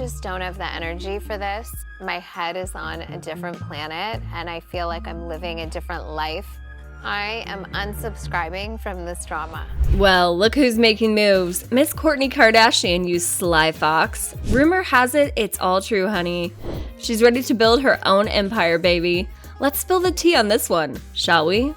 just don't have the energy for this. My head is on a different planet and I feel like I'm living a different life. I am unsubscribing from this drama. Well, look who's making moves. Miss Kourtney Kardashian, you sly fox. Rumor has it, it's all true, honey. She's ready to build her own empire, baby. Let's spill the tea on this one, shall we?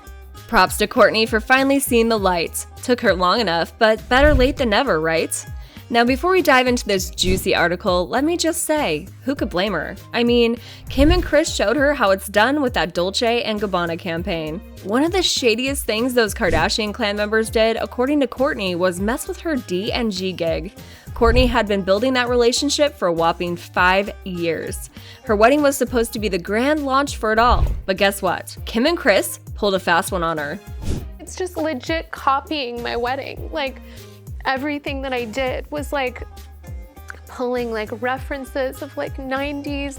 Props to Kourtney for finally seeing the light. Took her long enough, but better late than never, right? Now, before we dive into this juicy article, let me just say, who could blame her? I mean, Kim and Kris showed her how it's done with that Dolce & Gabbana campaign. One of the shadiest things those Kardashian clan members did, according to Kourtney, was mess with her D&G gig. Kourtney had been building that relationship for a whopping 5 years. Her wedding was supposed to be the grand launch for it all, but guess what? Kim and Kris pulled a fast one on her. It's just legit copying my wedding. Like, everything that I did was like pulling like references of like 90s.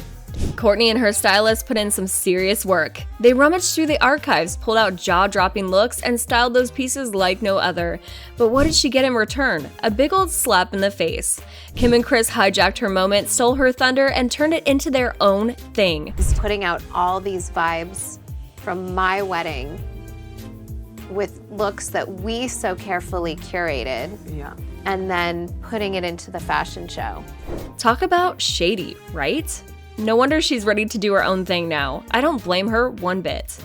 Kourtney and her stylist put in some serious work. They rummaged through the archives, pulled out jaw-dropping looks, and styled those pieces like no other. But what did she get in return? A big old slap in the face. Kim and Kris hijacked her moment, stole her thunder, and turned it into their own thing. Just putting out all these vibes from my wedding with looks that we so carefully curated, and then putting it into the fashion show. Talk about shady, right? No wonder she's ready to do her own thing now. I don't blame her one bit.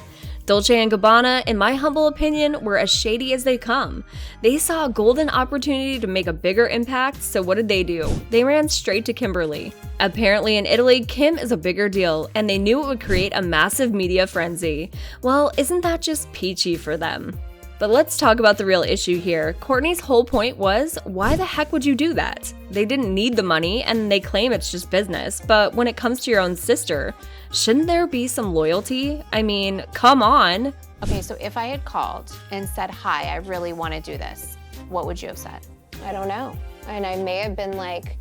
Dolce & Gabbana, in my humble opinion, were as shady as they come. They saw a golden opportunity to make a bigger impact, so what did they do? They ran straight to Kimberly. Apparently in Italy, Kim is a bigger deal, and they knew it would create a massive media frenzy. Well, isn't that just peachy for them? But let's talk about the real issue here. Kourtney's whole point was, why the heck would you do that? They didn't need the money, and they claim it's just business, but when it comes to your own sister, shouldn't there be some loyalty? I mean, come on. Okay, so if I had called and said, hi, I really want to do this, what would you have said? I don't know. And I may have been like,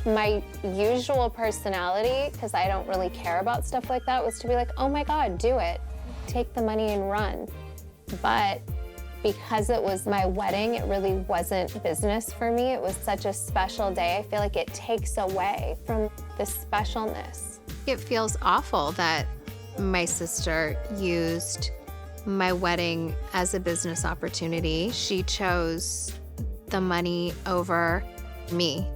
my usual personality, because I don't really care about stuff like that, was to be like, oh my God, do it. Take the money and run. But because it was my wedding, it really wasn't business for me. It was such a special day. I feel like it takes away from the specialness. It feels awful that my sister used my wedding as a business opportunity. She chose the money over me.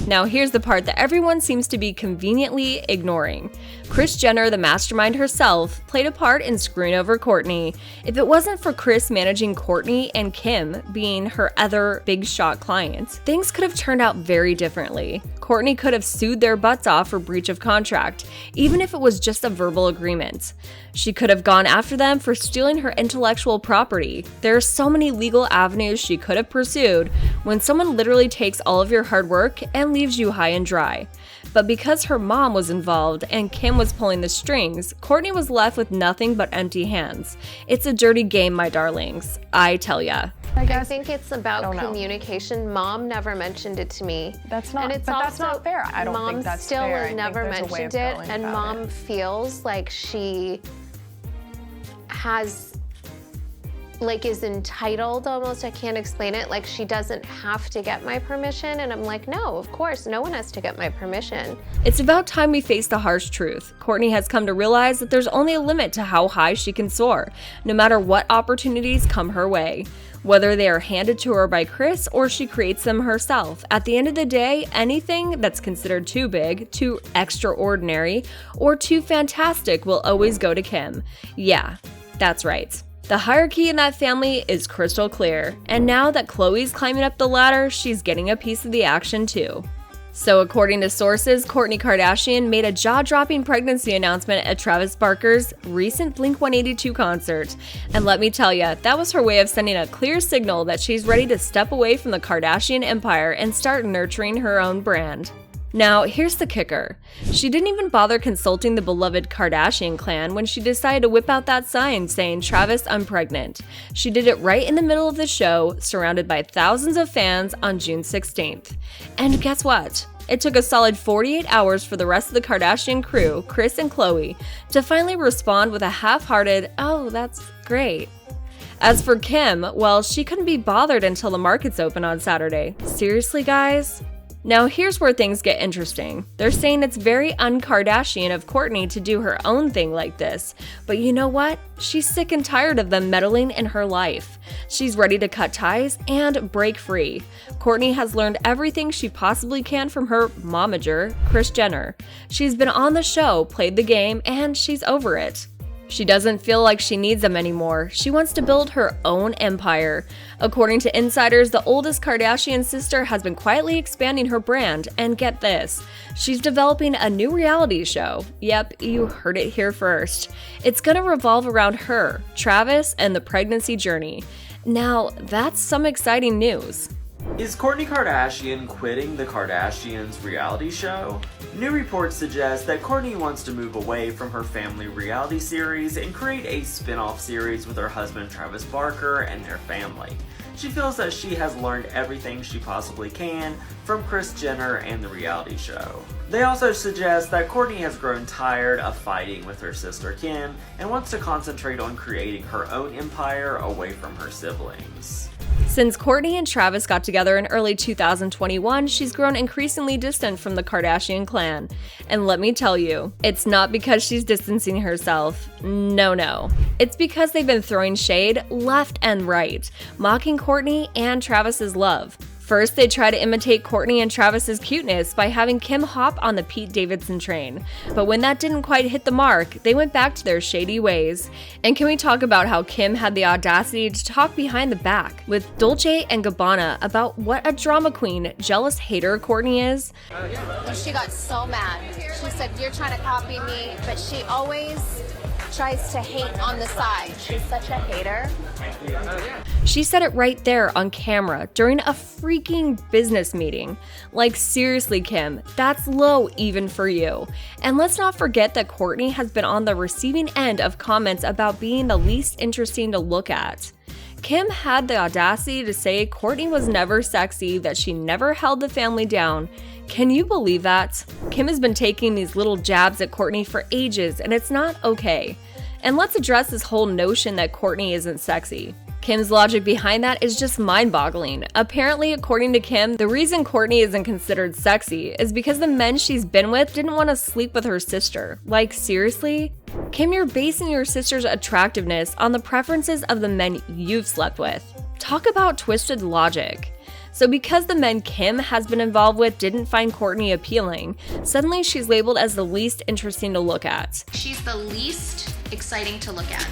Now here's the part that everyone seems to be conveniently ignoring. Kris Jenner, the mastermind herself, played a part in screwing over Kourtney. If it wasn't for Kris managing Kourtney and Kim being her other big shot clients, things could have turned out very differently. Kourtney could have sued their butts off for breach of contract, even if it was just a verbal agreement. She could have gone after them for stealing her intellectual property. There are so many legal avenues she could have pursued when someone literally takes all of your hard work and leaves you high and dry. But because her mom was involved and Kim was pulling the strings, Kourtney was left with nothing but empty hands. It's a dirty game, my darlings. I tell ya. I think it's about communication. Mom never mentioned it to me. That's not, and it's but also, that's not fair. I don't think that's fair. Mom still I has never mentioned it, and Mom feels like she has, like, is entitled almost. I can't explain it. Like, she doesn't have to get my permission. And I'm like, no, of course, no one has to get my permission. It's about time we face the harsh truth. Kourtney has come to realize that there's only a limit to how high she can soar, no matter what opportunities come her way. Whether they are handed to her by Kris or she creates them herself, at the end of the day, anything that's considered too big, too extraordinary, or too fantastic will always go to Kim. Yeah, that's right. The hierarchy in that family is crystal clear, and now that Khloé's climbing up the ladder, she's getting a piece of the action too. So according to sources, Kourtney Kardashian made a jaw-dropping pregnancy announcement at Travis Barker's recent Blink-182 concert. And let me tell ya, that was her way of sending a clear signal that she's ready to step away from the Kardashian empire and start nurturing her own brand. Now, here's the kicker. She didn't even bother consulting the beloved Kardashian clan when she decided to whip out that sign saying, "Travis, I'm pregnant." She did it right in the middle of the show, surrounded by thousands of fans on June 16th. And guess what? It took a solid 48 hours for the rest of the Kardashian crew, Kris and Khloé, to finally respond with a half-hearted, "Oh, that's great." As for Kim, well, she couldn't be bothered until the markets open on Saturday. Seriously, guys? Now here's where things get interesting. They're saying it's very un-Kardashian of Kourtney to do her own thing like this, but you know what? She's sick and tired of them meddling in her life. She's ready to cut ties and break free. Kourtney has learned everything she possibly can from her momager, Kris Jenner. She's been on the show, played the game, and she's over it. She doesn't feel like she needs them anymore. She wants to build her own empire. According to insiders, the oldest Kardashian sister has been quietly expanding her brand, and get this, she's developing a new reality show. Yep, you heard it here first. It's gonna revolve around her, Travis, and the pregnancy journey. Now, that's some exciting news. Is Kourtney Kardashian quitting the Kardashians reality show? New reports suggest that Kourtney wants to move away from her family reality series and create a spin-off series with her husband Travis Barker and their family. She feels that she has learned everything she possibly can from Kris Jenner and the reality show. They also suggest that Kourtney has grown tired of fighting with her sister Kim and wants to concentrate on creating her own empire away from her siblings. Since Kourtney and Travis got together in early 2021, she's grown increasingly distant from the Kardashian clan. And let me tell you, it's not because she's distancing herself. No. It's because they've been throwing shade left and right, mocking Kourtney and Travis's love. First, they try to imitate Kourtney and Travis's cuteness by having Kim hop on the Pete Davidson train. But when that didn't quite hit the mark, they went back to their shady ways. And can we talk about how Kim had the audacity to talk behind the back with Dolce & Gabbana about what a drama queen, jealous hater Kourtney is? She got so mad. She said, "You're trying to copy me," but she always tries to hate on the side. She's such a hater. She said it right there on camera during a freaking business meeting. Like, seriously, Kim, that's low even for you. And let's not forget that Kourtney has been on the receiving end of comments about being the least interesting to look at. Kim had the audacity to say Kourtney was never sexy, that she never held the family down. Can you believe that? Kim has been taking these little jabs at Kourtney for ages, and it's not okay. And let's address this whole notion that Kourtney isn't sexy. Kim's logic behind that is just mind-boggling. Apparently, according to Kim, the reason Kourtney isn't considered sexy is because the men she's been with didn't want to sleep with her sister. Like, seriously? Kim, you're basing your sister's attractiveness on the preferences of the men you've slept with. Talk about twisted logic. So because the men Kim has been involved with didn't find Kourtney appealing, suddenly she's labeled as the least interesting to look at. She's the least exciting to look at.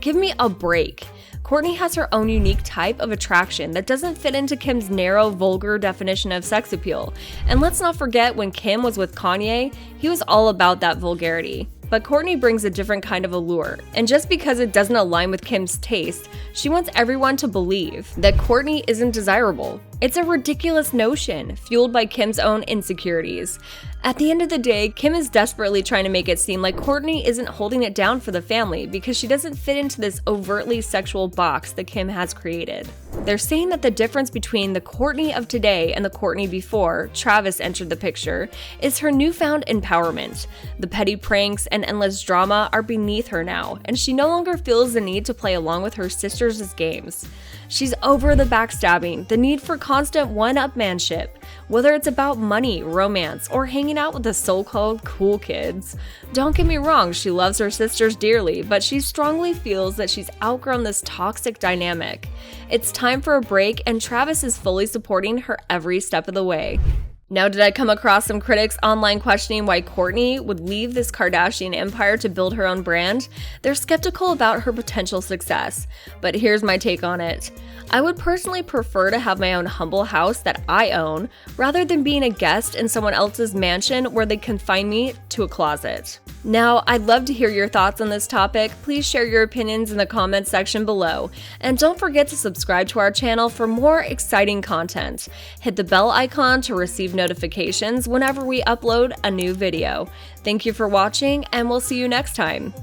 Give me a break. Kourtney has her own unique type of attraction that doesn't fit into Kim's narrow, vulgar definition of sex appeal. And let's not forget when Kim was with Kanye, he was all about that vulgarity. But Kourtney brings a different kind of allure, and just because it doesn't align with Kim's taste, she wants everyone to believe that Kourtney isn't desirable. It's a ridiculous notion, fueled by Kim's own insecurities. At the end of the day, Kim is desperately trying to make it seem like Kourtney isn't holding it down for the family because she doesn't fit into this overtly sexual box that Kim has created. They're saying that the difference between the Kourtney of today and the Kourtney before Travis entered the picture is her newfound empowerment. The petty pranks and endless drama are beneath her now, and she no longer feels the need to play along with her sisters' games. She's over the backstabbing, the need for constant one-upmanship, whether it's about money, romance, or hanging out with the so-called cool kids. Don't get me wrong, she loves her sisters dearly, but she strongly feels that she's outgrown this toxic dynamic. It's time for a break, and Travis is fully supporting her every step of the way. Now, did I come across some critics online questioning why Kourtney would leave this Kardashian empire to build her own brand? They're skeptical about her potential success, but here's my take on it. I would personally prefer to have my own humble house that I own, rather than being a guest in someone else's mansion where they confine me to a closet. Now, I'd love to hear your thoughts on this topic. Please share your opinions in the comments section below. And don't forget to subscribe to our channel for more exciting content. Hit the bell icon to receive notifications whenever we upload a new video. Thank you for watching, and we'll see you next time.